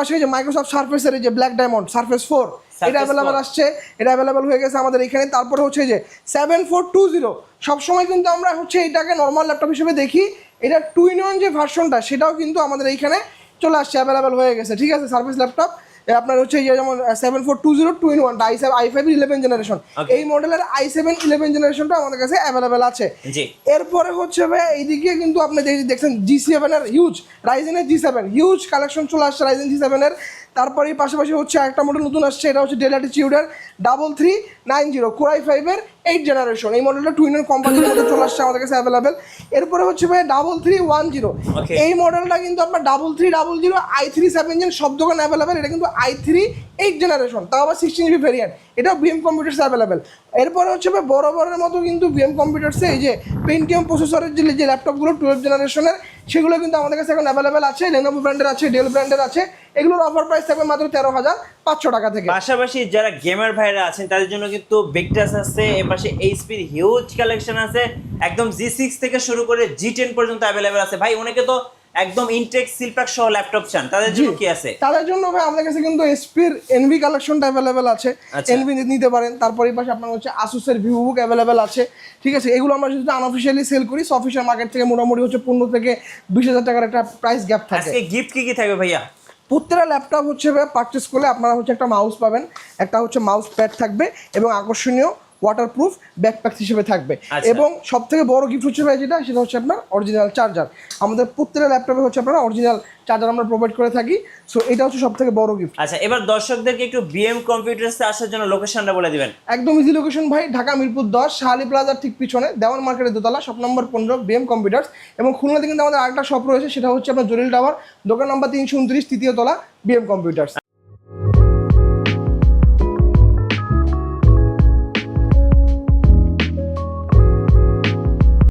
পাশে যে মাইক্রোসফট সারফেসের যে ব্ল্যাক ডায়মন্ড সারফেস 4 এটা অ্যাভেলেবেল আসছে, এটা অ্যাভেলেবেল হয়ে গেছে আমাদের এখানে। তারপরে হচ্ছে যে 7420 সবসময় কিন্তু আমরা হচ্ছে এটাকে নর্মাল ল্যাপটপ হিসেবে দেখি, এটা 2-in-1 যে ভার্সনটা সেটাও কিন্তু আমাদের এইখানে চলে আসছে, অ্যাভেলেবেল হয়ে গেছে, ঠিক আছে। সার্ভিস ল্যাপটপ আপনার হচ্ছে যেমন 7420 2-in-1 i5 11 জেনারেশন, এই মডেলের i7 11 জেনারেশনটা আমাদের কাছে অ্যাভেলেবেল আছে। এরপরে হচ্ছে ভাই এইদিকে কিন্তু আপনি দেখছেন G7 এর হিউজ, রাইজেনের G7 হিউজ কালেকশন চলে আসছে রাইজেন G7 এর। তারপরে পাশাপাশি হচ্ছে একটা মডেল নতুন আসছে, এটা হচ্ছে ডেল ল্যাটিটিউডের 3390 Core i5 এর 8 জেনারেশন, এই মডেলটা 2-in-1 কোম্পানির মধ্যে চলে আসছে আমাদের কাছে অ্যাভেলেবেল। এরপরে হচ্ছে ভাই 3310, এই মডেলটা কিন্তু আপনার 3300 i3 7 জেন সব দোকানে অ্যাভেলেবেল, এটা কিন্তু i3 8 জেনারেশন, তাও আবার 16GB ভেরিয়েন্ট, এটা বিএম কম্পিউটার্স অ্যাভেলেবেল। এরপরে হচ্ছে ভাই বড়ের মতো কিন্তু বিএম কম্পিউটার্সে এই যে পেন্টিয়াম প্রসেসরের যে ল্যাপটপগুলো 12 জেনারেশনের, সেগুলো কিন্তু আমাদের কাছে এখন অ্যাভেলেবেল আছে, লেনোভো ব্র্যান্ডের আছে, ডেল ব্র্যান্ডের আছে, এগুলোর অফার প্রাইস থাকবে মাত্র 13,500 টাকা থেকে। পাশাপাশি যারা গেমার ভাইরা আছেন তাদের জন্য কিন্তু ভিক্টাস আছে, এর পাশে এইচপির হিউজ কালেকশন আছে, একদম G6 থেকে শুরু করে G10 পর্যন্ত অ্যাভেলেবেল আছে। ভাই অনেকে তো একদম ইনটেক সিলপ্যাক সহ ল্যাপটপ চান, তাদের জন্য কি আছে? তাদের জন্য ভাই আমাদের কাছে কিন্তু এসপির এনভি কালেকশনটা অ্যাভেলেবেল আছে, এনভি নিতে পারেন। তারপরে এই পাশে আপনার হচ্ছে আসুসের ভিভোবুক অ্যাভেলেবেল আছে, ঠিক আছে। এগুলো আমরা যদি আনঅফিশিয়ালি সেল করি, অফিসিয়াল মার্কেট থেকে মোটামুটি হচ্ছে 15 থেকে 20,000 টাকার একটা প্রাইস গ্যাপ থাকে। আজকে গিফট কি থাকবে ভাইয়া? প্রত্যেকটা ল্যাপটপ হচ্ছে পারচেস করলে আপনারা হচ্ছে একটা মাউস পাবেন, একটা হচ্ছে মাউস প্যাড থাকবে এবং আকর্ষণীয় ওয়াটারপ্রুফ ব্যাকপ্যাক হিসেবে থাকবে। এবং সব থেকে বড় গিফট হচ্ছে ভাই যেটা, সেটা হচ্ছে আপনার অরিজিনাল চার্জার। আমাদের প্রত্যেকটা ল্যাপটপে হচ্ছে আপনারা অরিজিনাল চার্জার আমরা প্রোভাইড করে থাকি, সো এটা হচ্ছে সব থেকে বড় গিফট। আচ্ছা, এবার দর্শকদেরকে একটু বিএম কম্পিউটার্সে আসার জন্য লোকেশনটা বলে দিবেন। একদম ইজি লোকেশন ভাই, ঢাকা মিরপুর 10 শাহালি প্লাজার ঠিক পিছনে দেওয়ান মার্কেটের দোতলা, শপ নম্বর 15 বিএম কম্পিউটার্স। এবং খুলনাতে কিন্তু আমাদের আরেকটা শপ রয়েছে, সেটা হচ্ছে আপনার জলিল টাওয়ার, দোকান নাম্বার 329 তৃতীয় তলা বিএম কম্পিউটার্স।